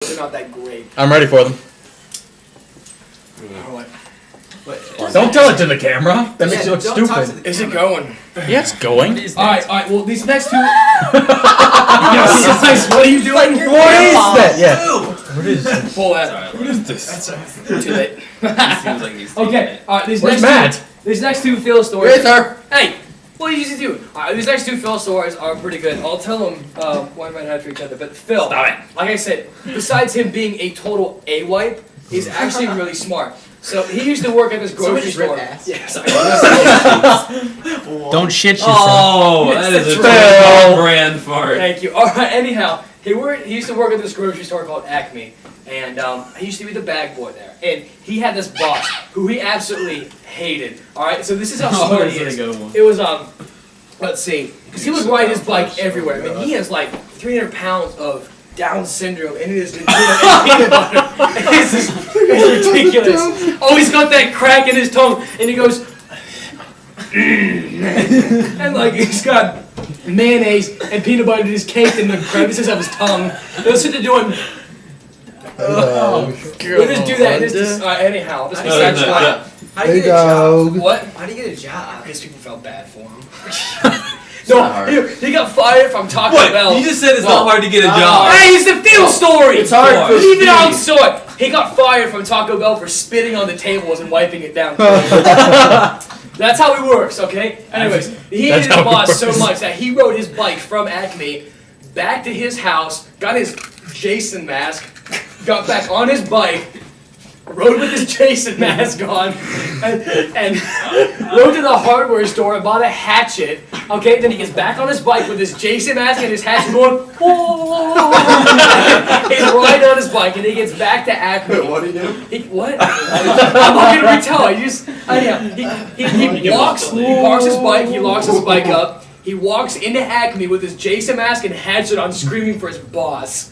they're not that great. I'm ready for them. Don't tell it to the camera. That makes you look stupid. Is it going? Yeah, it's going. Alright, well, these next two... Guys, what are you doing? What is that? Yeah. What is this? Pull that. What is this? Too late. Seems like he's Okay, alright, Where's Matt? These next two Phil stories... Where's her? Hey! What did you just do? Alright, these next two Phil stories are pretty good. I'll tell them one right after each other, but Phil, Stop it. like I said, besides him being a total A-wipe, he's actually really smart. So he used to work at this grocery store. Yeah, sorry. Don't shit yourself. Oh, that is a Phil. brand fart. Thank you. Alright, anyhow, he used to work at this grocery store called Acme. And he used to be the bag boy there. And he had this boss who he absolutely hated. Alright, so this is how smart he is. It was, let's see, because he would ride his bike everywhere. I mean, he has like 300 pounds of Down syndrome, and it is peanut butter. It's ridiculous. Oh, he's got that crack in his tongue, and he goes, and like he's got mayonnaise and peanut butter just caked in the crevices of his tongue. That's what they're doing. We'll just do that. Just, anyhow, just besides that. How do you get a job? What? How do you get a job? Because people felt bad for him. No, he got fired from Taco Bell. You just said it's not hard to get a job. Hey, it's the Phil story! It's hard for Leave it on short! He got fired from Taco Bell for spitting on the tables and wiping it down. That's how it works, okay? Anyways, he hated the boss so much that he rode his bike from Acme back to his house, got his Jason mask, got back on his bike, rode with his Jason mask on, and rode to the hardware store and bought a hatchet. Okay, then he gets back on his bike with his Jason mask and his hatchet going, whoa! He's riding on his bike and he gets back to Acme. Wait, what do you do? What? I'm not gonna retell. He walks, he parks his bike, he locks his bike up, he walks into Acme with his Jason mask and hatchet on, screaming for his boss.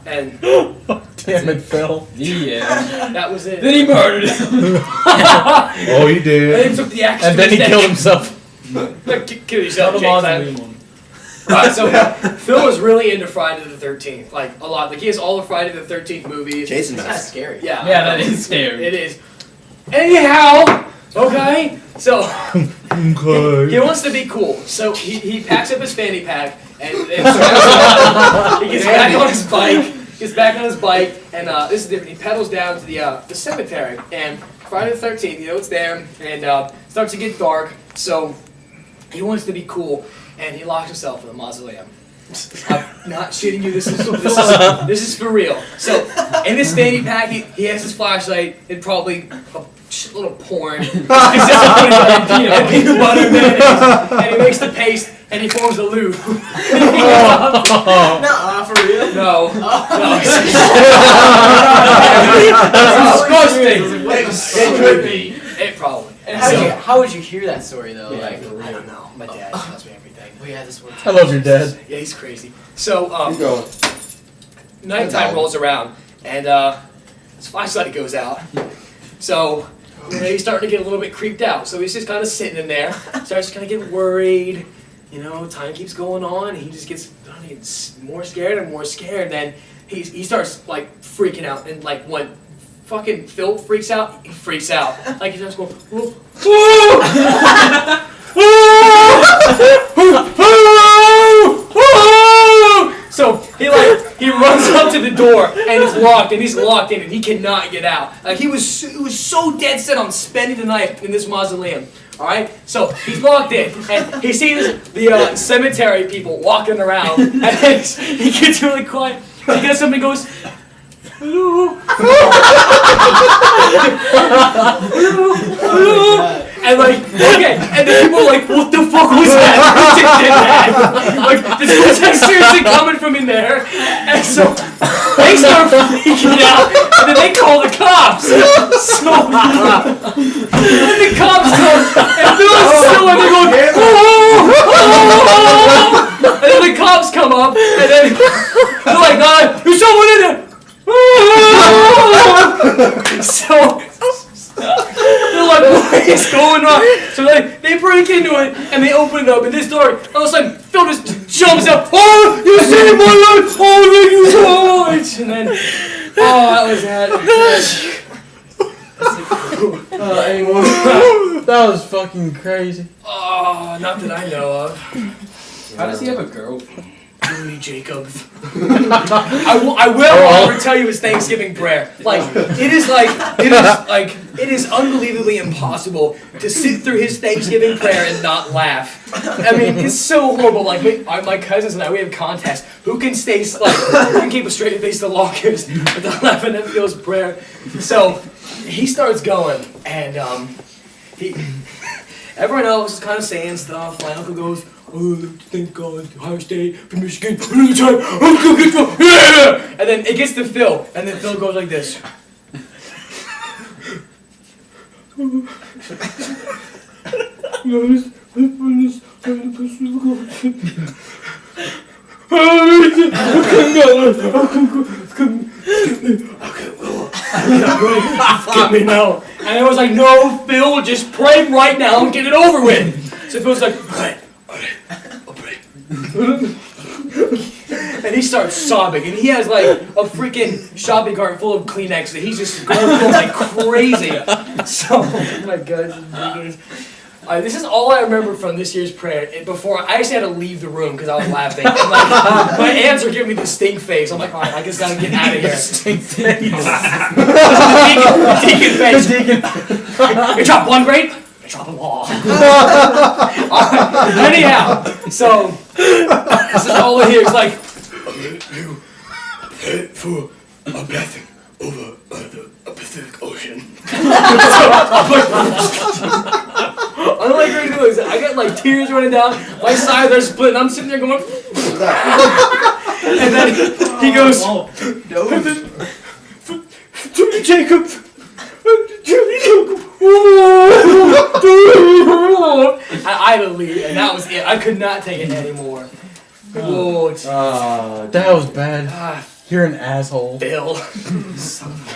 And damn it, Phil. Yeah. That was it. Then he murdered him. Oh, he did. And he took the axe. And then he killed himself. Kill yourself, Jake. Alright, so Phil was really into Friday the 13th, like a lot. Like he has all the Friday the 13th movies. Jason's kind of scary. Yeah. Yeah, that is scary. It is. Anyhow, okay. So he wants to be cool. So he packs up his fanny pack and he gets back on his bike. Gets back on his bike, and this is different. He pedals down to the cemetery, and Friday the 13th, you know, it's there, and it starts to get dark. So he wants to be cool, and he locks himself in the mausoleum. I'm not shitting you. This is for real. So in this fanny pack, he has his flashlight and probably a shitload of porn, and peanut butter, and he makes the paste. And he forms a loop. Nuh-uh, for real? No. It's disgusting. It could be. It probably. And how would you hear that story though? Yeah, Like, I don't know. My dad tells me everything. oh yeah, this one. I love your dad. Yeah, he's crazy. So, Keep going. nighttime rolls around, and his flashlight goes out. So, you know, he's starting to get a little bit creeped out. So he's just kind of sitting in there, starts to kind of get worried. You know, time keeps going on. He just gets more scared and more scared. Then he starts like freaking out, and like when fucking Phil freaks out, he freaks out. Like he starts going, "Whoa. So he runs up to the door and it's locked, and he's locked in, and he cannot get out. Like he was so dead set on spending the night in this mausoleum. All right, so he's locked in, and he sees the cemetery people walking around, and then he gets really quiet. He gets up and goes, "Hello." And like, okay, and then people are like, "What the fuck was that? Who did that?" Like, this was like seriously coming from in there, and so they start freaking out, and then they call the cops. So, and the cops come, and Phil's still in there going, "Oh!" And then the cops come up, and then they're like, "There's someone in there." So they're like, what is going on? So they break into it and they open it up, and this door, all of a sudden, Phil just jumps up. Oh, you saved my life. Oh, thank you so much. And then, that was that. That was fucking crazy. Oh, not that I know of. How does he have a girlfriend? Julie Jacobs. I will, however, tell you his Thanksgiving prayer. It is unbelievably impossible to sit through his Thanksgiving prayer and not laugh. I mean, it's so horrible. Like my cousins and I, we have contests. Who can who can keep a straight face the longest without laughing at Phil's prayer? So he starts going, and everyone else is kind of saying stuff. My uncle goes, "Oh, thank God, Ohio State, from Michigan, another time, yeah!" And then it gets to Phil, and then Phil goes like this. Get me now. And I was like, no, Phil, just pray right now and get it over with. So Phil's like, I'll pray. And he starts sobbing, and he has like a freaking shopping cart full of Kleenex that he's just going through like crazy. So, oh my God, this is ridiculous. This is all I remember from this year's prayer. Before I actually had to leave the room because I was laughing. And, like, my aunts were giving me the stink face. I'm like, all right, I just gotta get out of here. Stink face. Deacon face. You drop one grade, I drop them all. Anyhow, so this is all I hear. It's like, you pray for a blessing over the Pacific Ocean. I'm like ready to do this. I got like tears running down. My sides are split, and I'm sitting there going. And then he goes, Julie Jacob. I had to leave, and that was it. I could not take it anymore. Whoa, That was bad. You're an asshole. Bill. Son of a